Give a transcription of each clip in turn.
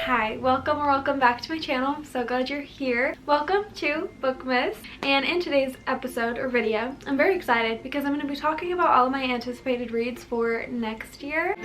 Hi, welcome back to my channel. I'm so glad you're here. Welcome to Bookmas, and in today's episode or video, I'm very excited because I'm going to be talking about all of my anticipated reads for next year.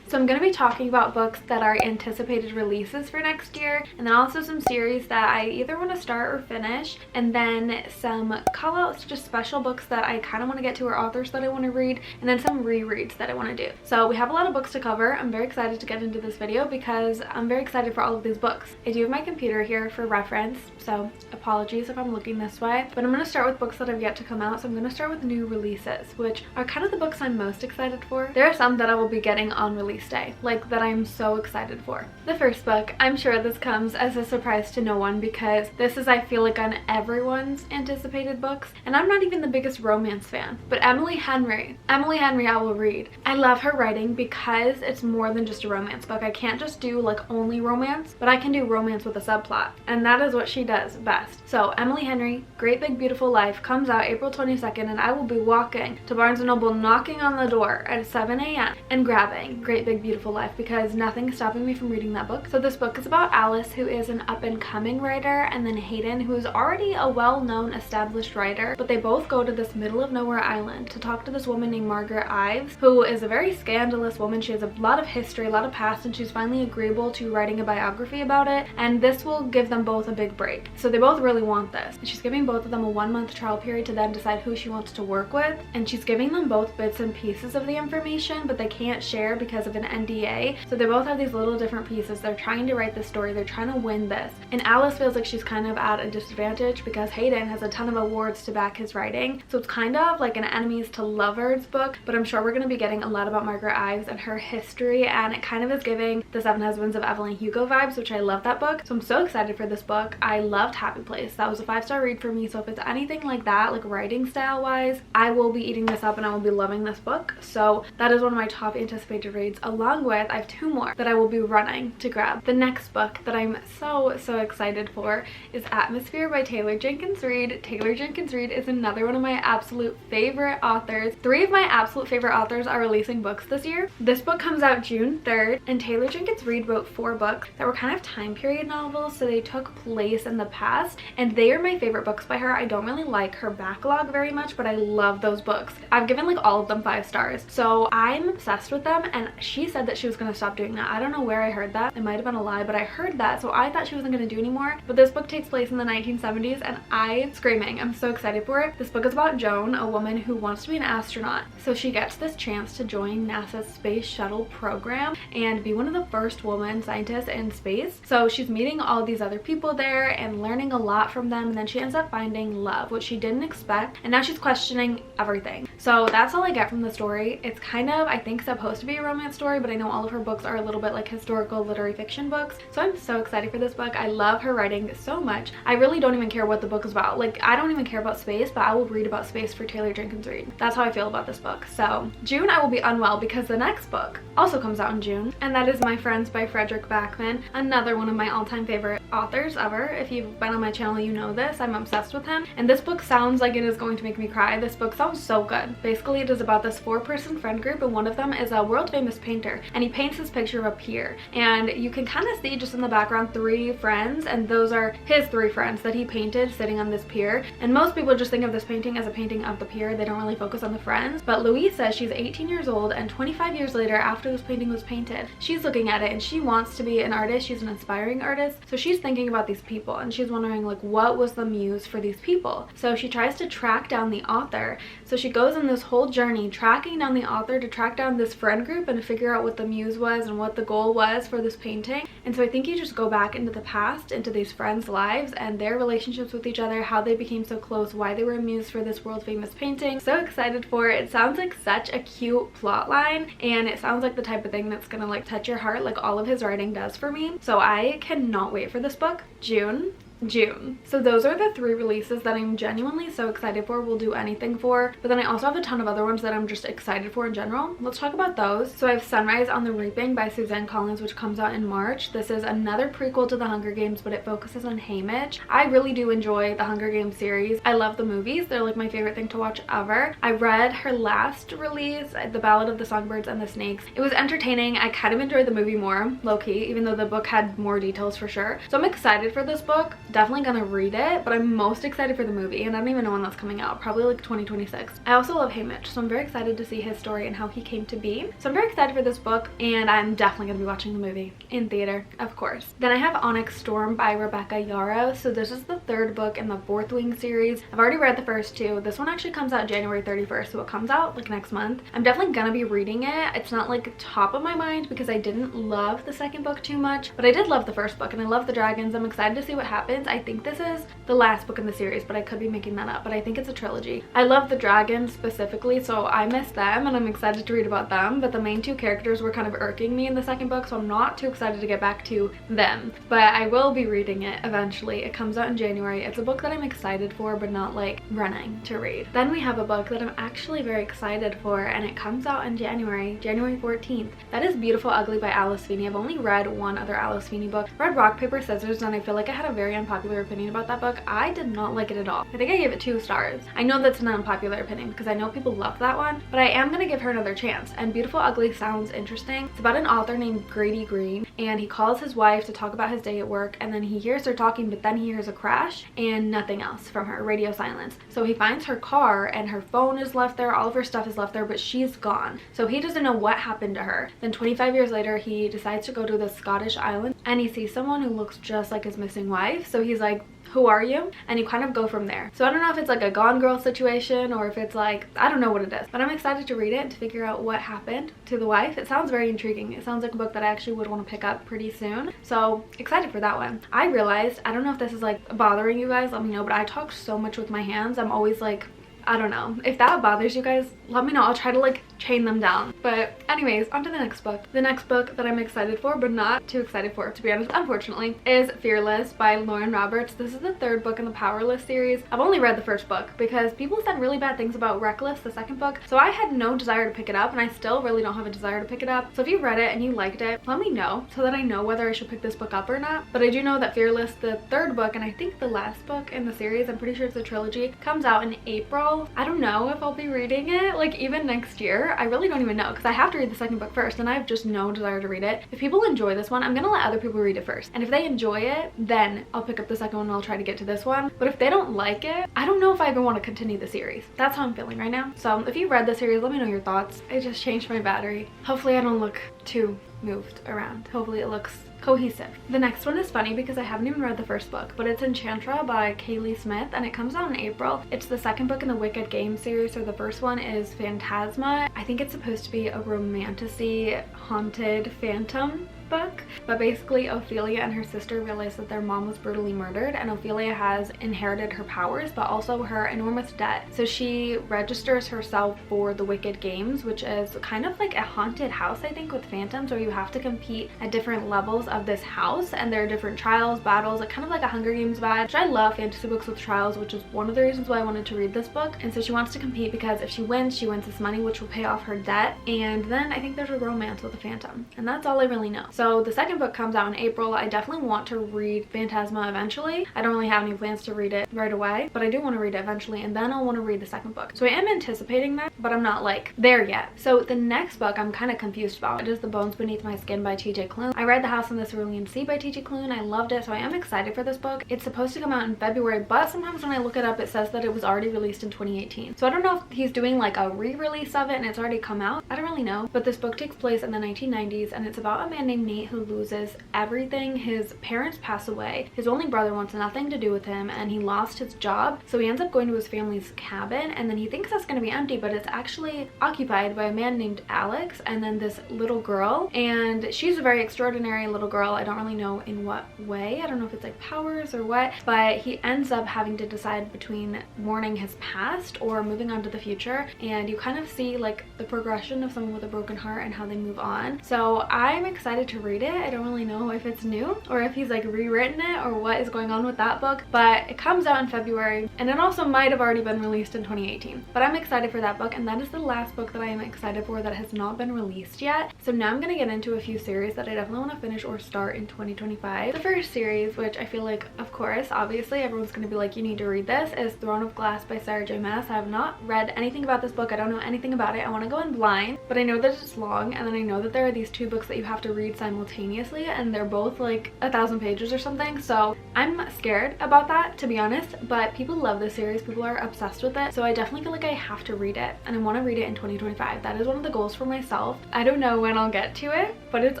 So I'm going to be talking about books that are anticipated releases for next year, and then also some series that I either want to start or finish, and then some call-outs, just special books that I kind of want to get to or authors that I want to read, and then some rereads that I want to do. So we have a lot of books to cover. I'm very excited to get into this video because I'm very excited for all of these books. I do have my computer here for reference, so apologies if I'm looking this way, but I'm going to start with books that have yet to come out. So I'm going to start with new releases, which are kind of the books I'm most excited for. There are some that I will be getting on release day, like that I'm so excited for. The first book, I'm sure this comes as a surprise to no one because this is, I feel like, on everyone's anticipated books, and I'm not even the biggest romance fan, but Emily Henry I will read. I love her writing because it's more than just a romance book. I can't just do like only romance, but I can do romance with a subplot, and that is what she does best. So Emily Henry, Great Big Beautiful Life, comes out April 22nd, and I will be walking to Barnes & Noble, knocking on the door at 7 a.m. and grabbing Great Big Beautiful Life because nothing is stopping me from reading that book. So this book is about Alice, who is an up-and-coming writer, and then Hayden, who is already a well-known established writer, but they both go to this middle of nowhere island to talk to this woman named Margaret Ives, who is a very scandalous woman. She has a lot of history, a lot of past, and she's finally agreeable to writing a biography about it, and this will give them both a big break. So they both really want this, and she's giving both of them a 1-month trial period to then decide who she wants to work with, and she's giving them both bits and pieces of the information, but they can't share because of an NDA. So they both have these little different pieces. They're trying to write this story, they're trying to win this, and Alice feels like she's kind of at a disadvantage because Hayden has a ton of awards to back his writing. So it's kind of like an enemies to lovers book, but I'm sure we're going to be getting a lot about Margaret Ives and her history, and it kind of is giving the Seven Husbands of Evelyn Hugo vibes, which I love that book. So I'm so excited for this book. I loved Happy Place. That was a 5-star read for me, so if it's anything like that, like writing style wise, I will be eating this up and I will be loving this book. So that is one of my top anticipated reads, along with I have 2 more that I will be running to grab. The next book that I'm so excited for is Atmosphere by Taylor Jenkins Reid. Taylor Jenkins Reid is another one of my absolute favorite authors. 3 of my absolute favorite authors are releasing books this year. This book comes out June 3rd, and Taylor Jenkins Reid wrote 4 books that were kind of time period novels, so they took place in the past, and they are my favorite books by her. I don't really like her backlog very much, but I love those books. I've given like all of them 5 stars, so I'm obsessed with them, and she said that she was going to stop doing that. I don't know where I heard that. It might have been a lie, but I heard that, so I thought she wasn't going to do anymore. But this book takes place in the 1970s, and I'm screaming. I'm so excited for it. This book is about Joan, a woman who wants to be an astronaut. So she gets this chance to join NASA's space shuttle program and be one of the first women scientists in space. So she's meeting all these other people there and learning a lot from them, and then she ends up finding love, which she didn't expect, and now she's questioning everything. So that's all I get from the story. It's kind of, I think, supposed to be a romance story, but I know all of her books are a little bit like historical literary fiction books. So I'm so excited for this book. I love her writing so much. I really don't even care what the book is about. Like, I don't even care about space, but I will read about space for Taylor Jenkins Reid. That's how I feel about this book. So June I will be unwell because the next book also comes out in June, and that is My Friends by Frederick Backman, another one of my all-time favorite authors ever. If you've been on my channel, you know this. I'm obsessed with him, and this book sounds like it is going to make me cry. This book sounds so good. Basically, it is about this 4-person friend group, and one of them is a world famous painter, and he paints this picture of a pier, and you can kind of see just in the background 3 friends, and those are his 3 friends that he painted sitting on this pier. And most people just think of this painting as a painting of the pier. They don't really focus on the friends, but Louisa, she's 18 years old, and 25 years later, after this painting was painted, she's looking at it and she wants to be an artist. She's an inspiring artist, so she's thinking about these people, and she's wondering, like, what was the muse for these people? So she tries to track down the author. So she goes on this whole journey tracking down the author to track down this friend group and to figure out what the muse was and what the goal was for this painting. And so I think you just go back into the past, into these friends' lives and their relationships with each other, how they became so close, why they were a muse for this world famous painting. So excited for it. It sounds like such a cute plot line, and it sounds like the type of thing that's gonna like touch your heart, like all of his writing does for me. So I cannot wait for this book. June, June. So those are the 3 releases that I'm genuinely so excited for, will do anything for. But then I also have a ton of other ones that I'm just excited for in general. Let's talk about those. So I have Sunrise on the Reaping by Suzanne Collins, which comes out in March. This is another prequel to The Hunger Games, but it focuses on Haymitch. I really do enjoy the Hunger Games series. I love the movies. They're like my favorite thing to watch ever. I read her last release, The Ballad of the Songbirds and the Snakes. It was entertaining. I kind of enjoyed the movie more, low-key, even though the book had more details for sure. So I'm excited for this book. Definitely gonna read it, but I'm most excited for the movie, and I don't even know when that's coming out. Probably like 2026. I also love Haymitch, so I'm very excited to see his story and how he came to be. So I'm very excited for this book, and I'm definitely gonna be watching the movie in theater, of course. Then I have Onyx Storm by Rebecca Yarros. So this is the 3rd book in the Fourth Wing series. I've already read the first 2. This one actually comes out January 31st, so it comes out like next month. I'm definitely gonna be reading it. It's not like top of my mind because I didn't love the 2nd book too much, but I did love the 1st book, and I love the dragons. I'm excited to see what happens. I think this is the last book in the series, but I could be making that up, but I think it's a trilogy. I love the dragons specifically, so I miss them and I'm excited to read about them, but the main 2 characters were kind of irking me in the 2nd book, so I'm not too excited to get back to them, but I will be reading it eventually. It comes out in January. It's a book that I'm excited for, but not like running to read. Then we have a book that I'm actually very excited for, and it comes out in January 14th. That is Beautiful Ugly by Alice Feeney. I've only read one other Alice Feeney book. I read Rock, Paper, Scissors, and I feel like I had a very unpopular opinion about that book. I did not like it at all. I think I gave it 2 stars. I know that's an unpopular opinion because I know people love that one, but I am gonna give her another chance. And Beautiful Ugly sounds interesting. It's about an author named Grady Green, and he calls his wife to talk about his day at work, and then he hears her talking, but then he hears a crash and nothing else from her, radio silence. So he finds her car and her phone is left there, all of her stuff is left there, but she's gone. So he doesn't know what happened to her. Then 25 years later, he decides to go to the Scottish island, and he sees someone who looks just like his missing wife. So he's like, who are you? And you kind of go from there. So I don't know if it's like a Gone Girl situation or if it's like, I don't know what it is, but I'm excited to read it and to figure out what happened to the wife. It sounds very intriguing. It sounds like a book that I actually would want to pick up pretty soon. So excited for that one. I realized, I don't know if this is like bothering you guys, let me know, but I talk so much with my hands. I'm always like, I don't know. If that bothers you guys, let me know. I'll try to like chain them down. But anyways, on to the next book. The next book that I'm excited for, but not too excited for, to be honest, unfortunately, is Fearless by Lauren Roberts. This is the 3rd book in the Powerless series. I've only read the 1st book because people said really bad things about Reckless, the 2nd book. So I had no desire to pick it up, and I still really don't have a desire to pick it up. So if you read it and you liked it, let me know so that I know whether I should pick this book up or not. But I do know that Fearless, the 3rd book, and I think the last book in the series, I'm pretty sure it's a trilogy, comes out in April. I don't know if I'll be reading it like even next year. I really don't even know because I have to read the 2nd book first, and I have just no desire to read it. If people enjoy this one, I'm gonna let other people read it first, and if they enjoy it, then I'll pick up the 2nd one and I'll try to get to this one. But if they don't like it, I don't know if I even want to continue the series. That's how I'm feeling right now. So if you read the series, let me know your thoughts. I just changed my battery. Hopefully I don't look too moved around. Hopefully it looks cohesive. The next one is funny because I haven't even read the 1st book, but it's Enchantra by Kaylee Smith, and it comes out in April. It's the 2nd book in the Wicked Games series, so the 1st one is Phantasma. I think it's supposed to be a romantasy haunted phantom book, but basically Ophelia and her sister realize that their mom was brutally murdered, and Ophelia has inherited her powers but also her enormous debt. So she registers herself for the Wicked Games, which is kind of like a haunted house, I think, with phantoms, where you have to compete at different levels of this house, and there are different trials, battles, like kind of like a Hunger Games vibe. I love fantasy books with trials, which is one of the reasons why I wanted to read this book. And so she wants to compete because if she wins this money, which will pay off her debt, and then I think there's a romance with a phantom, and that's all I really know. So the 2nd book comes out in April. I definitely want to read Phantasma eventually. I don't really have any plans to read it right away, but I do want to read it eventually, and then I'll want to read the 2nd book. So I am anticipating that, but I'm not like there yet. So the next book I'm kind of confused about. It is The Bones Beneath My Skin by TJ Klune. I read The House in the Cerulean Sea by TJ Klune. I loved it, so I am excited for this book. It's supposed to come out in February, but sometimes when I look it up, it says that it was already released in 2018. So I don't know if he's doing like a re-release of it and it's already come out. I don't really know, but this book takes place in the 1990s, and it's about a man named Nate who loses everything. His parents pass away. His only brother wants nothing to do with him, and he lost his job. So he ends up going to his family's cabin, and then he thinks that's going to be empty, but it's actually occupied by a man named Alex and then this little girl. And she's a very extraordinary little girl. I don't really know in what way. I don't know if it's like powers or what, but he ends up having to decide between mourning his past or moving on to the future. And you kind of see like the progression of someone with a broken heart and how they move on. So I'm excited to to read it. I don't really know if it's new or if he's like rewritten it or what is going on with that book, but it comes out in February, and it also might have already been released in 2018. But I'm excited for that book, and that is the last book that I am excited for that has not been released yet. So now I'm gonna get into a few series that I definitely want to finish or start in 2025. The first series, which I feel like, of course, obviously everyone's gonna be like, you need to read this, is Throne of Glass by Sarah J Maas. I have not read anything about this book. I don't know anything about it. I want to go in blind, but I know that it's long, and then I know that there are these two books that you have to read simultaneously, and they're both like 1,000 pages or something, so I'm scared about that, to be honest. But people love this series, people are obsessed with it, so I definitely feel like I have to read it, and I want to read it in 2025. That is one of the goals for myself. I don't know when I'll get to it, but it's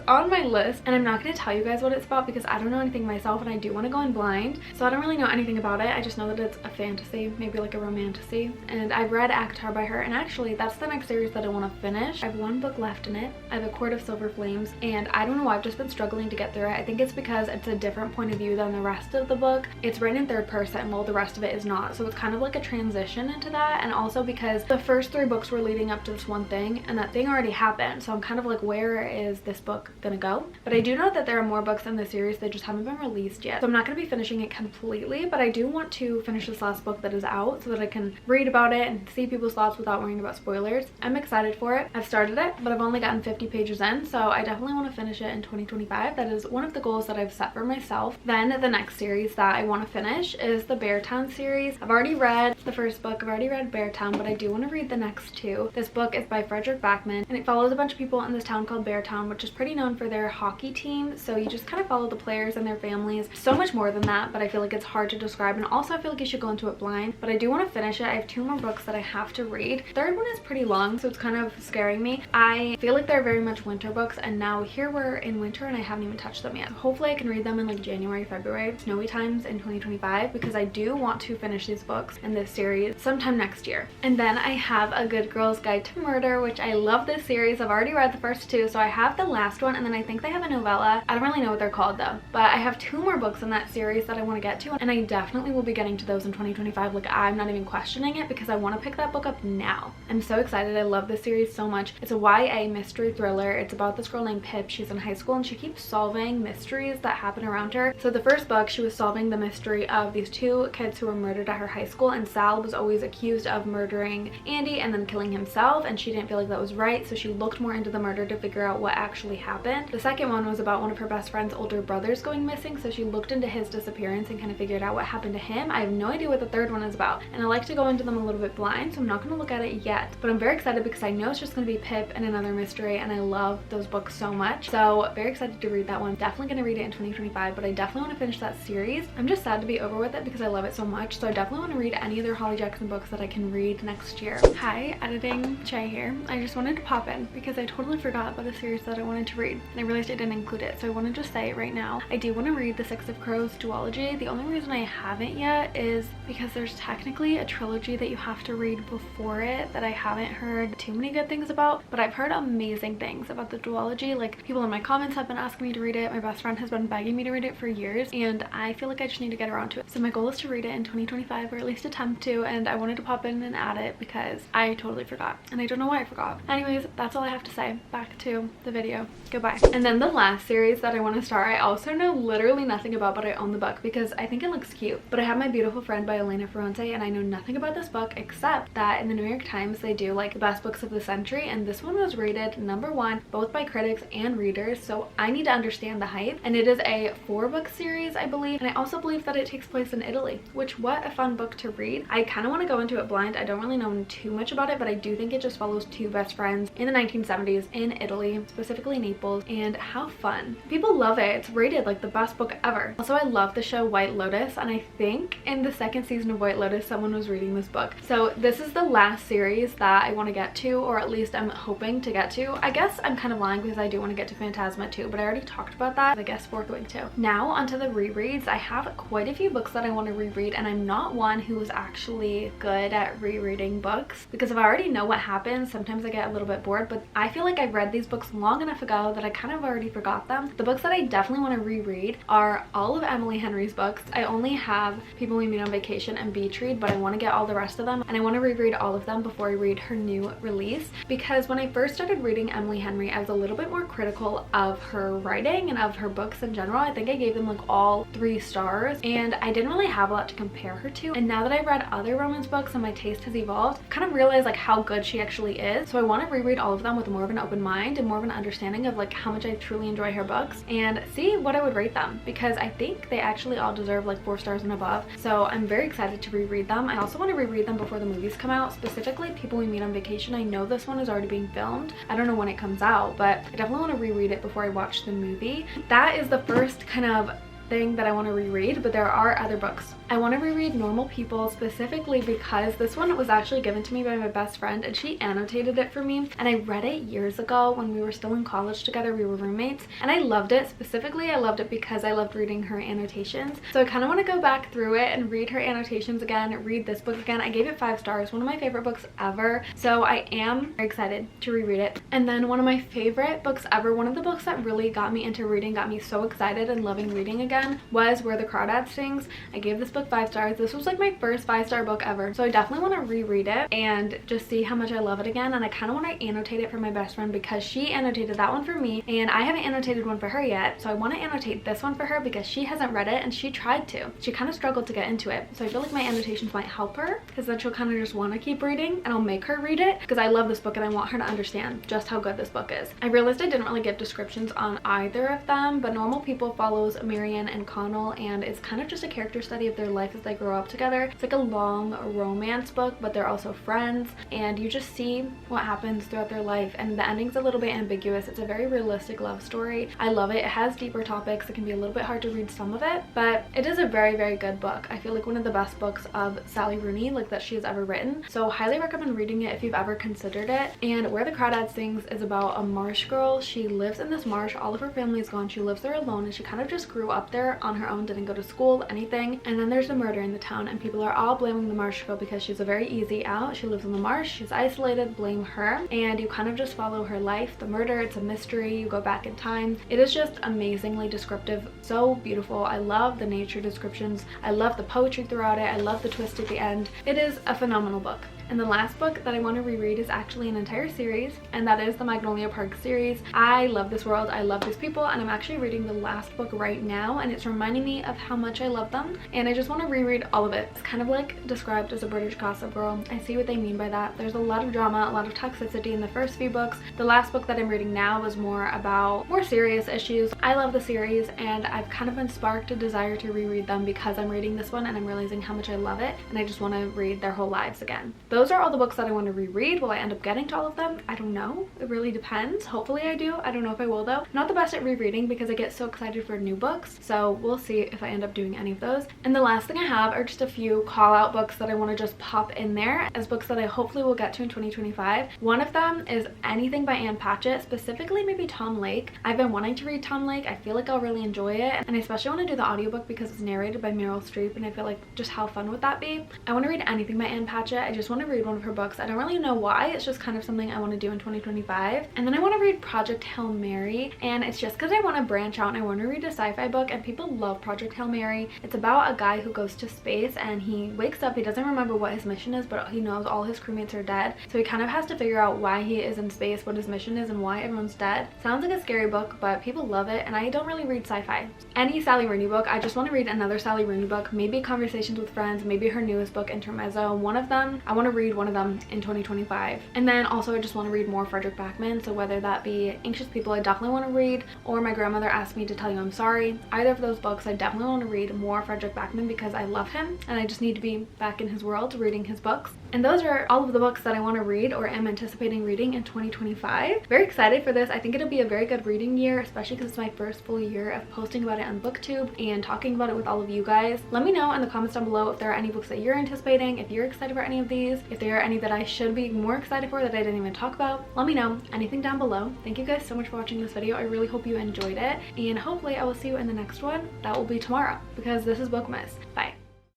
on my list, and I'm not going to tell you guys what it's about because I don't know anything myself, and I do want to go in blind, so I don't really know anything about it. I just know that it's a fantasy, maybe like a romantasy, and I've read Akatar by her, and actually that's the next series that I want to finish. I have one book left in it. I have A Court of Silver Flames, and I don't know why I've just been struggling to get through it. I think it's because it's a different point of view than the rest of the book. It's written in third person while the rest of it is not, so it's kind of like a transition into that, and also because the first 3 books were leading up to this one thing, and that thing already happened, so I'm kind of like, where is this book gonna go? But I do know that there are more books in the series, they just haven't been released yet, so I'm not going to be finishing it completely, but I do want to finish this last book that is out so that I can read about it and see people's thoughts without worrying about spoilers. I'm excited for it. I've started it, but I've only gotten 50 pages in, so I definitely want to finish it in 2025. That is one of the goals that I've set for myself. Then the next series that I want to finish is the Beartown series. I've already read the first book, I've already read Beartown, but I do want to read the next 2. This book is by Frederick Backman, and it follows a bunch of people in this town called Beartown, which is pretty known for their hockey team, so you just kind of follow the players and their families. So much more than that, but I feel like it's hard to describe, and also I feel like you should go into it blind, but I do want to finish it. I have 2 more books that I have to read. The third one is pretty long, so it's kind of scaring me. I feel like they're very much winter books, and now here we're in winter and I haven't even touched them yet. So hopefully I can read them in like January, February, snowy times in 2025, because I do want to finish these books in this series sometime next year. And then I have A Good Girl's Guide to Murder, which I love this series. I've already read the first 2, so I have the last one, and then I think they have a novella. I don't really know what they're called though, but I have 2 more books in that series that I want to get to, and I definitely will be getting to those in 2025. Like, I'm not even questioning it because I want to pick that book up now. I'm so excited. I love this series so much. It's a YA mystery thriller. It's about this girl named Pip. She's in high school and she keeps solving mysteries that happen around her. So the first book, she was solving the mystery of these 2 kids who were murdered at her high school, and Sal was always accused of murdering Andy and then killing himself, and she didn't feel like that was right, so she looked more into the murder to figure out what actually happened. The second one was about one of her best friend's older brothers going missing, so she looked into his disappearance and kind of figured out what happened to him. I have no idea what the third one is about, and I like to go into them a little bit blind, so I'm not going to look at it yet, but I'm very excited because I know it's just going to be Pip and another mystery, and I love those books so much, so very excited to read that one. Definitely going to read it in 2025, but I definitely want to finish that series. I'm just sad to be over with it because I love it so much, so I definitely want to read any other Holly Jackson books that I can read next year. Hi, editing Shay here. I just wanted to pop in because I totally forgot about a series that I wanted to read, and I realized I didn't include it, so I want to just say it right now. I do want to read the Six of Crows duology. The only reason I haven't yet is because there's technically a trilogy that you have to read before it that I haven't heard too many good things about, but I've heard amazing things about the duology. Like, people in my comments have been asking me to read it. My best friend has been begging me to read it for years, and I feel like I just need to get around to it. So my goal is to read it in 2025, or at least attempt to, and I wanted to pop in and add it because I totally forgot, and I don't know why I forgot. Anyways, that's all I have to say. Back to the video. Goodbye. And then the last series that I want to start, I also know literally nothing about, but I own the book because I think it looks cute. But I have My Beautiful Friend by Elena Ferrante, and I know nothing about this book except that in the New York Times they do like the best books of the century, and this one was rated #1 both by critics and readers, so I need to understand the hype. And it is a 4-book series, I believe, and I also believe that it takes place in Italy, which, what a fun book to read. I kind of want to go into it blind. I don't really know too much about it, but I do think it just follows 2 best friends in the 1970s in Italy, specifically Naples, and how fun. People love it. It's rated like the best book ever. Also, I love the show White Lotus, and I think in the 2nd season of White Lotus someone was reading this book. So this is the last series that I want to get to, or at least I'm hoping to get to. I guess I'm kind of lying because I do want to get to Phantasma too, but I already talked about that, I guess, 4th week too. Now onto the rereads. I have quite a few books that I want to reread, and I'm not one who is actually good at rereading books because if I already know what happens, sometimes I get a little bit bored, but I feel like I've read these books long enough ago that I kind of already forgot them. The books that I definitely want to reread are all of Emily Henry's books. I only have People We Meet on Vacation and Beach Read, but I want to get all the rest of them, and I want to reread all of them before I read her new release, because when I first started reading Emily Henry, I was a little bit more critical of her writing and of her books in general. I think I gave them like all 3 stars, and I didn't really have a lot to compare her to. And now that I've read other romance books and my taste has evolved, I kind of realized like how good she actually is. So I want to reread all of them with more of an open mind and more of an understanding of like how much I truly enjoy her books and see what I would rate them, because I think they actually all deserve like 4 stars and above. So I'm very excited to reread them. I also want to reread them before the movies come out, specifically People We Meet on Vacation. I know this one is already being filmed. I don't know when it comes out, but I definitely want to reread it before I watch the movie. That is the first kind of thing that I want to reread, but there are other books. I want to reread Normal People, specifically because this one was actually given to me by my best friend and she annotated it for me, and I read it years ago when we were still in college together. We were roommates and I loved it. Specifically, I loved it because I loved reading her annotations. So I kind of want to go back through it and read her annotations again, read this book again. I gave it 5 stars, one of my favorite books ever. So I am very excited to reread it. And then one of my favorite books ever, one of the books that really got me into reading, got me so excited and loving reading again, was Where the Crawdads Sings. I gave this book 5 stars. This was like my first 5-star book ever. So I definitely want to reread it and just see how much I love it again. And I kind of want to annotate it for my best friend because she annotated that one for me and I haven't annotated one for her yet. So I want to annotate this one for her because she hasn't read it and she tried to. She kind of struggled to get into it. So I feel like my annotations might help her because then she'll kind of just want to keep reading and I'll make her read it because I love this book and I want her to understand just how good this book is. I realized I didn't really give descriptions on either of them, but Normal People follows Marianne and Connell and it's kind of just a character study of their life as they grow up together. It's like a long romance book, but they're also friends and you just see what happens throughout their life, and the ending's a little bit ambiguous. It's a very realistic love story. I love it. It has deeper topics. It can be a little bit hard to read some of it, but it is a very, very good book. I feel like one of the best books of Sally Rooney like that she has ever written. So highly recommend reading it if you've ever considered it. And Where the Crawdads Sings is about a marsh girl. She lives in this marsh. All of her family is gone. She lives there alone and she kind of just grew up there on her own, didn't go to school, anything. And then there's a murder in the town and people are all blaming the marsh girl because she's a very easy out. She lives in the marsh, she's isolated, blame her, and you kind of just follow her life. The murder, it's a mystery, you go back in time. It is just amazingly descriptive, so beautiful. I love the nature descriptions, I love the poetry throughout it, I love the twist at the end. It is a phenomenal book. And the last book that I want to reread is actually an entire series, and that is the Magnolia Park series. I love this world, I love these people, and I'm actually reading the last book right now, and it's reminding me of how much I love them, and I just want to reread all of it. It's kind of like described as a British Gossip Girl. I see what they mean by that. There's a lot of drama, a lot of toxicity in the first few books. The last book that I'm reading now was more about more serious issues. I love the series, and I've kind of been sparked a desire to reread them because I'm reading this one and I'm realizing how much I love it, and I just want to read their whole lives again. Those are all the books that I want to reread. Will I end up getting to all of them? I don't know. It really depends. Hopefully I do. I don't know if I will though. I'm not the best at rereading because I get so excited for new books. So we'll see if I end up doing any of those. And the last thing I have are just a few call out books that I want to just pop in there as books that I hopefully will get to in 2025. One of them is anything by Ann Patchett, specifically maybe Tom Lake. I've been wanting to read Tom Lake. I feel like I'll really enjoy it. And I especially want to do the audiobook because it's narrated by Meryl Streep and I feel like just how fun would that be? I want to read anything by Ann Patchett. I just want to read one of her books. I don't really know why. It's just kind of something I want to do in 2025. And then I want to read Project Hail Mary, and it's just because I want to branch out and I want to read a sci-fi book, and people love Project Hail Mary. It's about a guy who goes to space and he wakes up, he doesn't remember what his mission is, but he knows all his crewmates are dead, so he kind of has to figure out why he is in space, what his mission is, and why everyone's dead. Sounds like a scary book, but people love it, and I don't really read sci-fi. Any Sally Rooney book, I just want to read another Sally Rooney book, maybe Conversations with Friends, maybe her newest book Intermezzo. One of them, I want to read one of them in 2025. And then also I just want to read more Frederick Backman, so whether that be Anxious People I definitely want to read, or My Grandmother Asked Me to Tell You I'm Sorry, either of those books I definitely want to read more Frederick Backman because I love him and I just need to be back in his world reading his books. And those are all of the books that I want to read or am anticipating reading in 2025. Very excited for this. I think it'll be a very good reading year, especially because it's my first full year of posting about it on Booktube and talking about it with all of you guys. Let me know in the comments down below if there are any books that you're anticipating, if you're excited for any of these, if there are any that I should be more excited for that I didn't even talk about. Let me know anything down below. Thank you guys so much for watching this video. I really hope you enjoyed it, and hopefully I will see you in the next one. That will be tomorrow because this is Bookmas. Bye.